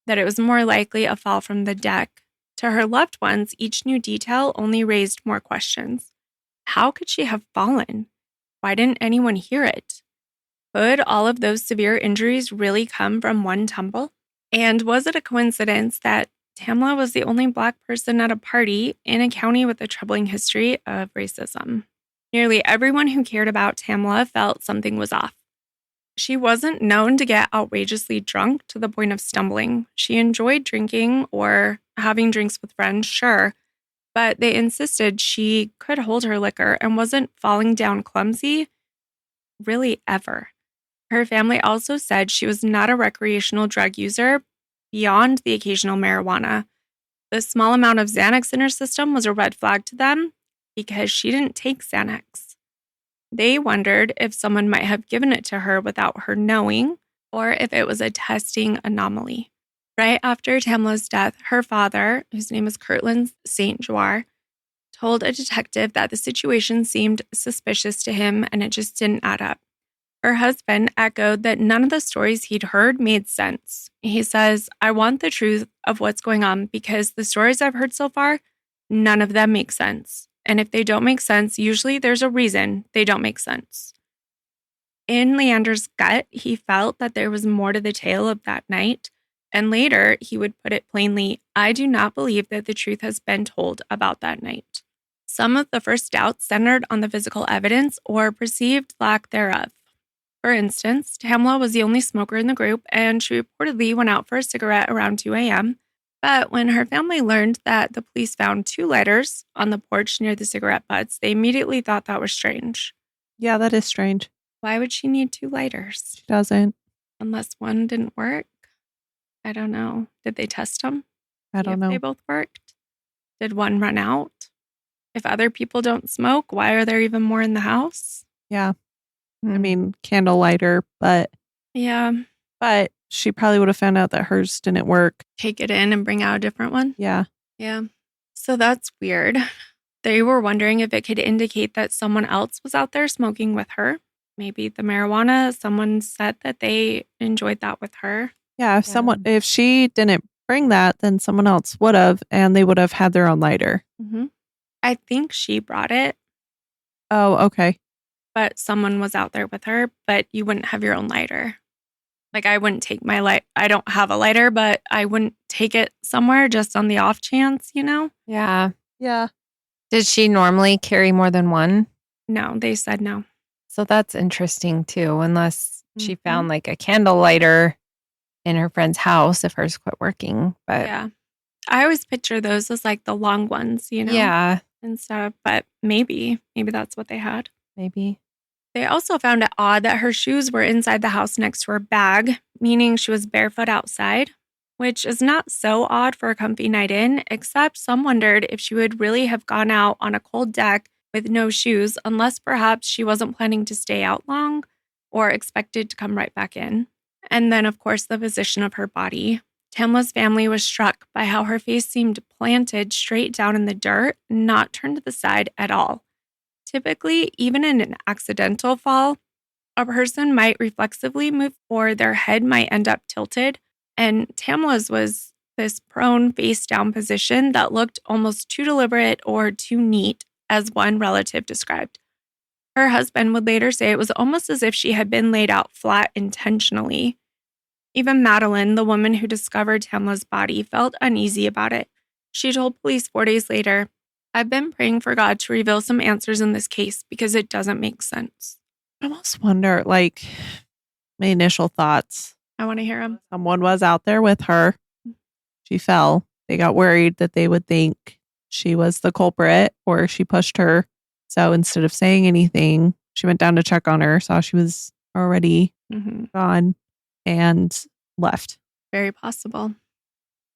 that it was more likely a fall from the deck. To her loved ones, each new detail only raised more questions. How could she have fallen? Why didn't anyone hear it? Could all of those severe injuries really come from one tumble? And was it a coincidence that Tamla was the only Black person at a party in a county with a troubling history of racism? Nearly everyone who cared about Tamla felt something was off. She wasn't known to get outrageously drunk to the point of stumbling. She enjoyed drinking or having drinks with friends, sure, but they insisted she could hold her liquor and wasn't falling down clumsy really ever. Her family also said she was not a recreational drug user beyond the occasional marijuana. The small amount of Xanax in her system was a red flag to them because she didn't take Xanax. They wondered if someone might have given it to her without her knowing, or if it was a testing anomaly. Right after Tamla's death, her father, whose name is Kirtland St. Joar, told a detective that the situation seemed suspicious to him and it just didn't add up. Her husband echoed that none of the stories he'd heard made sense. He says, "I want the truth of what's going on because the stories I've heard so far, none of them make sense. And if they don't make sense, usually there's a reason they don't make sense." In Leander's gut, he felt that there was more to the tale of that night. And later, he would put it plainly, "I do not believe that the truth has been told about that night." Some of the first doubts centered on the physical evidence or perceived lack thereof. For instance, Tamla was the only smoker in the group, and she reportedly went out for a cigarette around 2 a.m. But when her family learned that the police found 2 lighters on the porch near the cigarette butts, they immediately thought that was strange. Yeah, that is strange. Why would she need 2 lighters? She doesn't. Unless one didn't work? I don't know. Did they test them? I don't know. If they both worked? Did one run out? If other people don't smoke, why are there even more in the house? Yeah. I mean, candle lighter, but Yeah. But she probably would have found out that hers didn't work. Take it in and bring out a different one? Yeah. Yeah. So that's weird. They were wondering if it could indicate that someone else was out there smoking with her. Maybe the marijuana, someone said that they enjoyed that with her. Yeah, if she didn't bring that, then someone else would have, and they would have had their own lighter. Mm-hmm. I think she brought it. Oh, okay. But someone was out there with her, but you wouldn't have your own lighter. Like, I wouldn't take my light. I don't have a lighter, but I wouldn't take it somewhere just on the off chance, you know? Yeah. Yeah. Did she normally carry more than one? No, they said no. So that's interesting too, unless she found like a candle lighter in her friend's house if hers quit working. But yeah, I always picture those as like the long ones, you know? Yeah. And stuff. But maybe that's what they had. Maybe. They also found it odd that her shoes were inside the house next to her bag, meaning she was barefoot outside, which is not so odd for a comfy night in, except some wondered if she would really have gone out on a cold deck with no shoes, unless perhaps she wasn't planning to stay out long or expected to come right back in. And then, of course, the position of her body. Tamla's family was struck by how her face seemed planted straight down in the dirt, not turned to the side at all. Typically, even in an accidental fall, a person might reflexively move forward, their head might end up tilted, and Tamla's was this prone face-down position that looked almost too deliberate or too neat, as one relative described. Her husband would later say it was almost as if she had been laid out flat intentionally. Even Madeline, the woman who discovered Tamla's body, felt uneasy about it. She told police 4 days later, "I've been praying for God to reveal some answers in this case because it doesn't make sense." I almost wonder, like, my initial thoughts. I want to hear them. Someone was out there with her. She fell. They got worried that they would think she was the culprit or she pushed her. So instead of saying anything, she went down to check on her, saw she was already gone, and left. Very possible.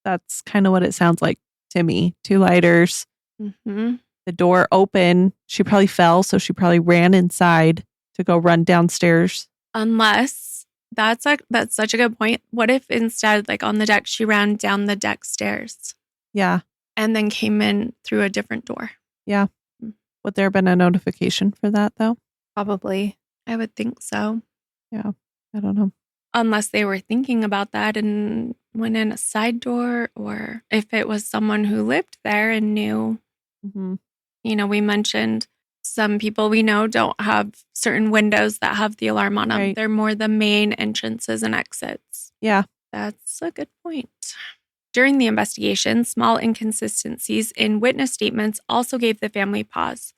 That's kind of what it sounds like to me. 2 lighters. The door open. She probably fell, so she probably ran inside to go run downstairs. Unless that's such a good point. What if instead, like on the deck, she ran down the deck stairs? Yeah. And then came in through a different door. Yeah. Would there have been a notification for that, though? Probably. I would think so. Yeah. I don't know. Unless they were thinking about that and went in a side door, or if it was someone who lived there and knew. You know, we mentioned some people we know don't have certain windows that have the alarm on them. Right. They're more the main entrances and exits. Yeah. That's a good point. During the investigation, small inconsistencies in witness statements also gave the family pause.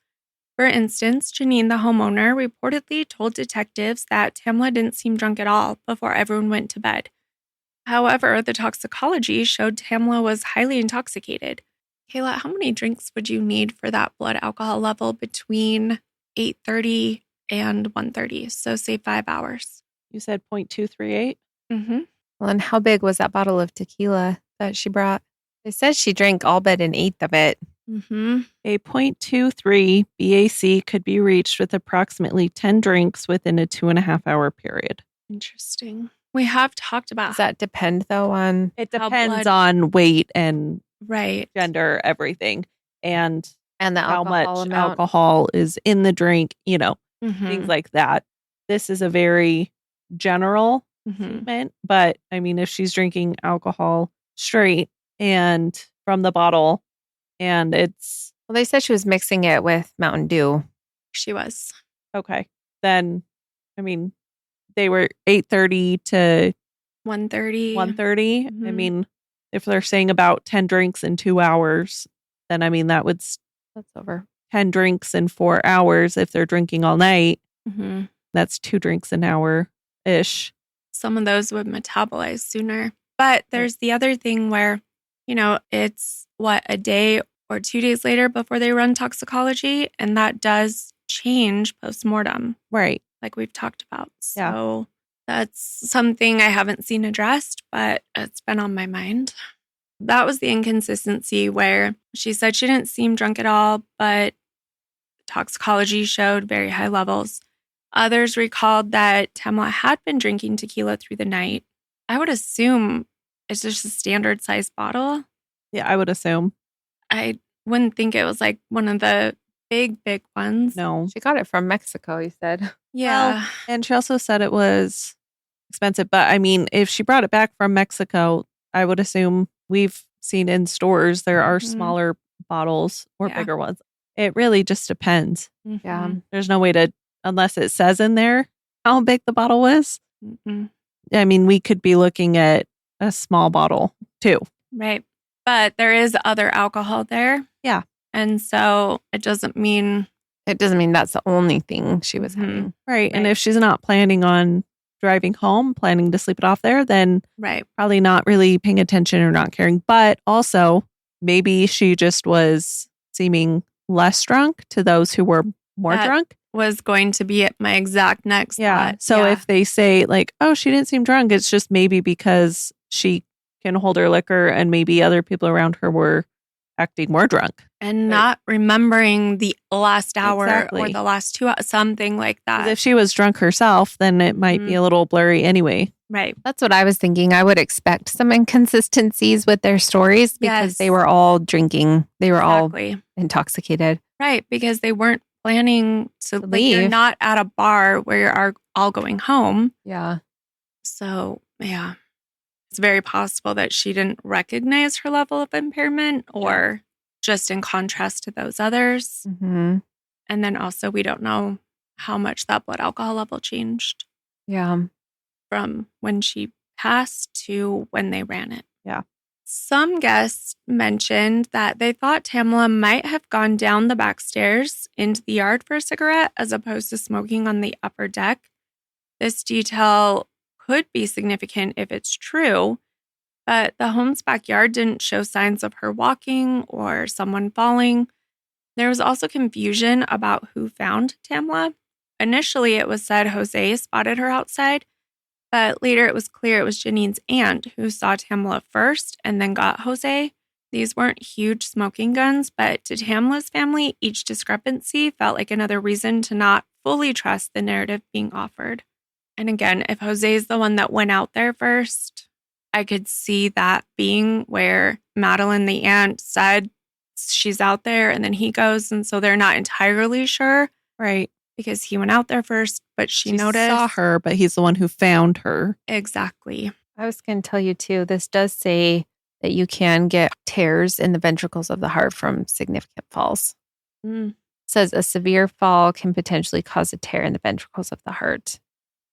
For instance, Janine, the homeowner, reportedly told detectives that Tamla didn't seem drunk at all before everyone went to bed. However, the toxicology showed Tamla was highly intoxicated. Kayla, how many drinks would you need for that blood alcohol level between 8:30 and 1:30. So say 5 hours. You said 0.238? Mm-hmm. Well, and how big was that bottle of tequila that she brought? It says she drank all but an eighth of it. Mm-hmm. A 0.23 BAC could be reached with approximately 10 drinks within a 2.5-hour period. Interesting. We have talked about Does that depend, though, on... It How depends blood- on weight and right. gender, everything, and And the how much alcohol amount? alcohol is in the drink, Mm-hmm. things like that. This is a very general Mm-hmm. statement, but I mean, if she's drinking alcohol straight and from the bottle, and it's Well, they said she was mixing it with Mountain Dew. She was. okay, then I mean, they were 8:30 to 1:30. 1:30. I Mhm. mean, if they're saying about 10 drinks in 2 hours, then I mean that would That's over. 10 drinks in 4 hours if they're drinking all night. Mm-hmm. That's 2 drinks an hour ish. Some of those would metabolize sooner. But there's the other thing where, it's a day or 2 days later before they run toxicology, and that does change postmortem, Right. like we've talked about. Yeah. So that's something I haven't seen addressed, but it's been on my mind. That was the inconsistency where she said she didn't seem drunk at all, but toxicology showed very high levels. Others recalled that Tamla had been drinking tequila through the night. I would assume it's just a standard size bottle. Yeah, I would assume. I wouldn't think it was like one of the big ones. No. She got it from Mexico, you said. Yeah. Well, and she also said it was expensive. But I mean, if she brought it back from Mexico, I would assume we've seen in stores there are Mhm. smaller bottles or Yeah. bigger ones. It really just depends. Mhm. Yeah. There's no way to, unless it says in there how big the bottle was. Mhm. I mean, we could be looking at a small bottle too. Right. But there is other alcohol there. Yeah. And so it doesn't mean It doesn't mean that's the only thing she was Mhm. having. Right. And Right. if she's not planning on driving home, planning to sleep it off there, then right. probably not really paying attention or not caring. But also, maybe she just was seeming less drunk to those who were more That drunk. Was going to be my exact next Yeah. thought. So if they say, like, oh, she didn't seem drunk, it's just maybe because she can hold her liquor and maybe other people around her were acting more drunk. and not remembering the last hour or Exactly. the last 2 hours, something like 'Cause that. if she was drunk herself, then it might be a little blurry anyway. Right. That's what I was thinking. I would expect some inconsistencies with their stories because Yes. they were all drinking. They were all Exactly. intoxicated. Right. Because they weren't planning to like, you're leave. not at a bar where you're all going home. Yeah. So, yeah, it's very possible that she didn't recognize her level of impairment or just in contrast to those others. Mm-hmm. And then also, we don't know how much that blood alcohol level changed Yeah. from when she passed to when they ran it. Yeah. Some guests mentioned that they thought Tamla might have gone down the back stairs into the yard for a cigarette as opposed to smoking on the upper deck. This detail could be significant if it's true, but the home's backyard didn't show signs of her walking or someone falling. There was also confusion about who found Tamla. Initially, it was said Jose spotted her outside, but later it was clear it was Janine's aunt who saw Tamla first and then got Jose. These weren't huge smoking guns, but to Tamla's family, each discrepancy felt like another reason to not fully trust the narrative being offered. And again, if Jose is the one that went out there first, I could see that being where Madeline, the aunt, said she's out there and then he goes. And so they're not entirely sure. Right. Because he went out there first, but she noticed. Saw her, but he's the one who found her. Exactly. I was going to tell you too, this does say that you can get tears in the ventricles of the heart from significant falls. Mm, It says a severe fall can potentially cause a tear in the ventricles of the heart.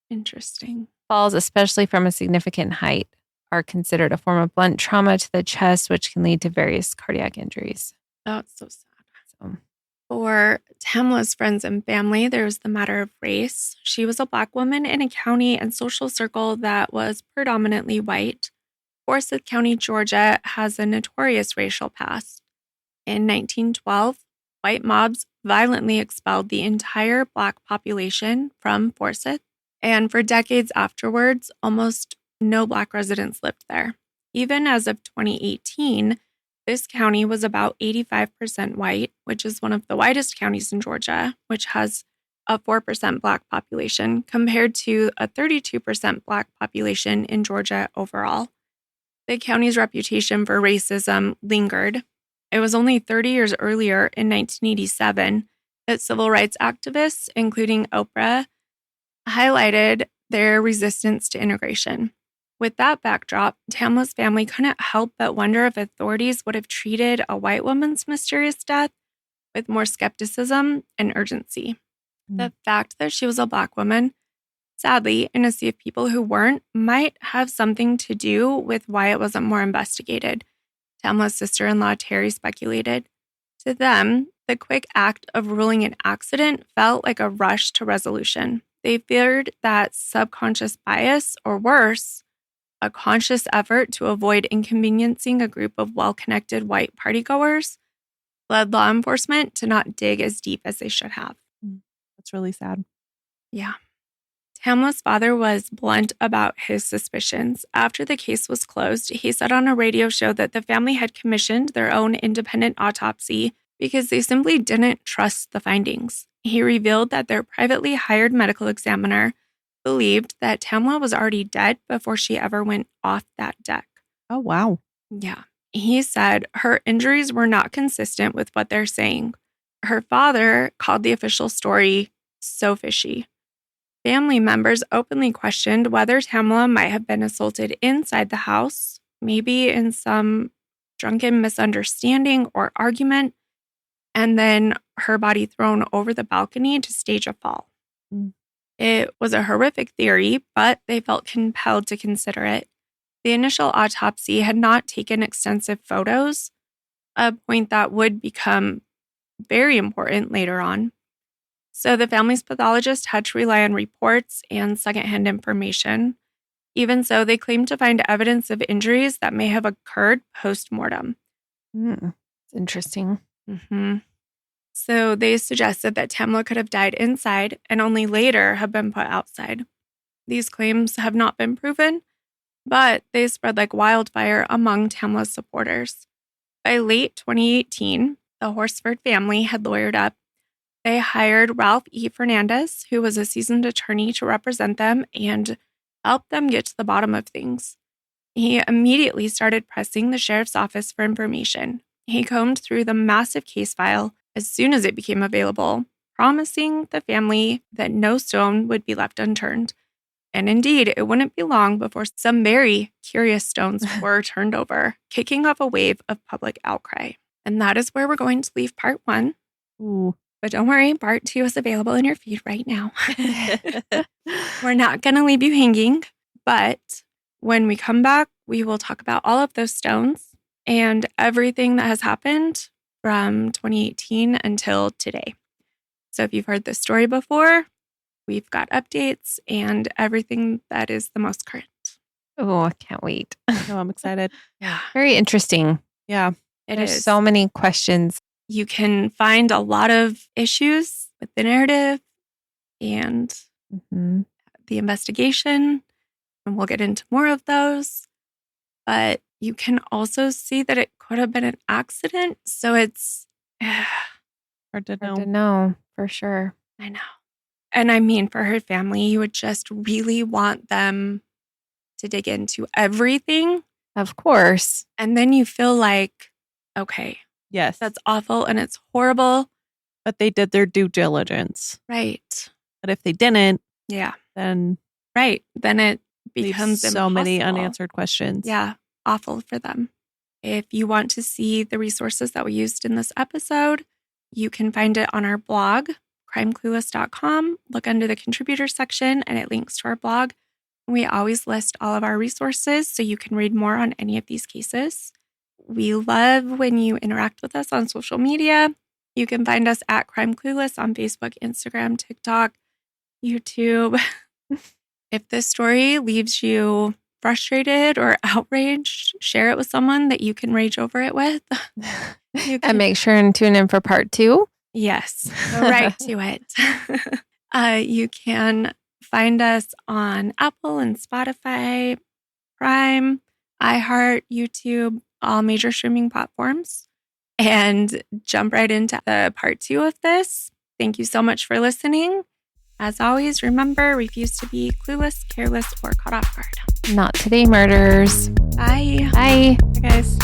interesting. Falls, especially from a significant height, are considered a form of blunt trauma to the chest, which can lead to various cardiac injuries. That's so sad. So, For Tamla's friends and family, there's the matter of race. She was a Black woman in a county and social circle that was predominantly white. Forsyth County, Georgia, has a notorious racial past. In 1912, white mobs violently expelled the entire Black population from Forsyth, and for decades afterwards, almost no Black residents lived there. Even as of 2018, this county was about 85% white, which is one of the whitest counties in Georgia, which has a 4% Black population compared to a 32% Black population in Georgia overall. The county's reputation for racism lingered. It was only 30 years earlier, in 1987, that civil rights activists, including Oprah, highlighted their resistance to integration. With that backdrop, Tamla's family couldn't help but wonder if authorities would have treated a white woman's mysterious death with more skepticism and urgency. The fact that she was a Black woman, sadly, in a sea of people who weren't, might have something to do with why it wasn't more investigated, Tamla's sister-in-law Terry speculated. To them, the quick act of ruling an accident felt like a rush to resolution. They feared that subconscious bias, or worse, a conscious effort to avoid inconveniencing a group of well-connected white partygoers, led law enforcement to not dig as deep as they should have. That's really sad. Yeah. Tamla's father was blunt about his suspicions. After the case was closed, he said on a radio show that the family had commissioned their own independent autopsy because they simply didn't trust the findings. He revealed that their privately hired medical examiner believed that Tamla was already dead before she ever went off that deck. Oh, wow. Yeah. He said her injuries were not consistent with what they're saying. Her father called the official story so fishy. Family members openly questioned whether Tamla might have been assaulted inside the house, maybe in some drunken misunderstanding or argument, and then her body thrown over the balcony to stage a fall. It was a horrific theory, but they felt compelled to consider it. The initial autopsy had not taken extensive photos, a point that would become very important later on. So the family's pathologist had to rely on reports and secondhand information. Even so, they claimed to find evidence of injuries that may have occurred post-mortem. It's interesting. So they suggested that Tamla could have died inside and only later have been put outside. These claims have not been proven, but they spread like wildfire among Tamla's supporters. By late 2018, the Horsford family had lawyered up. They hired Ralph E. Fernandez, who was a seasoned attorney, to represent them and help them get to the bottom of things. He immediately started pressing the sheriff's office for information. He combed through the massive case file as soon as it became available, promising the family that no stone would be left unturned. And indeed, it wouldn't be long before some very curious stones were turned over, kicking off a wave of public outcry. And that is where we're going to leave part 1. Ooh. But don't worry, part 2 is available in your feed right now. We're not going to leave you hanging, but when we come back, we will talk about all of those stones and everything that has happened from 2018 until today. So if you've heard this story before, we've got updates and everything that is the most current. Oh, I can't wait. Oh, I'm excited. Yeah, Very interesting. Yeah. There's so many questions. You can find a lot of issues with the narrative and the investigation, and we'll get into more of those. But you can also see that it could have been an accident. So it's Hard to know. Hard to know for sure. I know. And I mean, for her family, you would just really want them to dig into everything. Of course. And then you feel like, okay, Yes. that's awful and it's horrible. But they did their due diligence. Right. But if they didn't, Yeah. then Right. Then it leaves becomes so many impossible. unanswered questions. Yeah. Awful for them. If you want to see the resources that we used in this episode, you can find it on our blog, crimeclueless.com. Look under the contributor section and it links to our blog. We always list all of our resources so you can read more on any of these cases. We love when you interact with us on social media. You can find us at Crime Clueless on Facebook, Instagram, TikTok, YouTube. If this story leaves you frustrated or outraged, share it with someone that you can rage over it with. And make sure and tune in for part 2. Yes, go right to it. You can find us on Apple and Spotify, Prime, iHeart, YouTube, all major streaming platforms. And jump right into part 2 of this. Thank you so much for listening. As always, remember, refuse to be clueless, careless, or caught off guard. Not today, murders. Bye. Bye. Hey guys.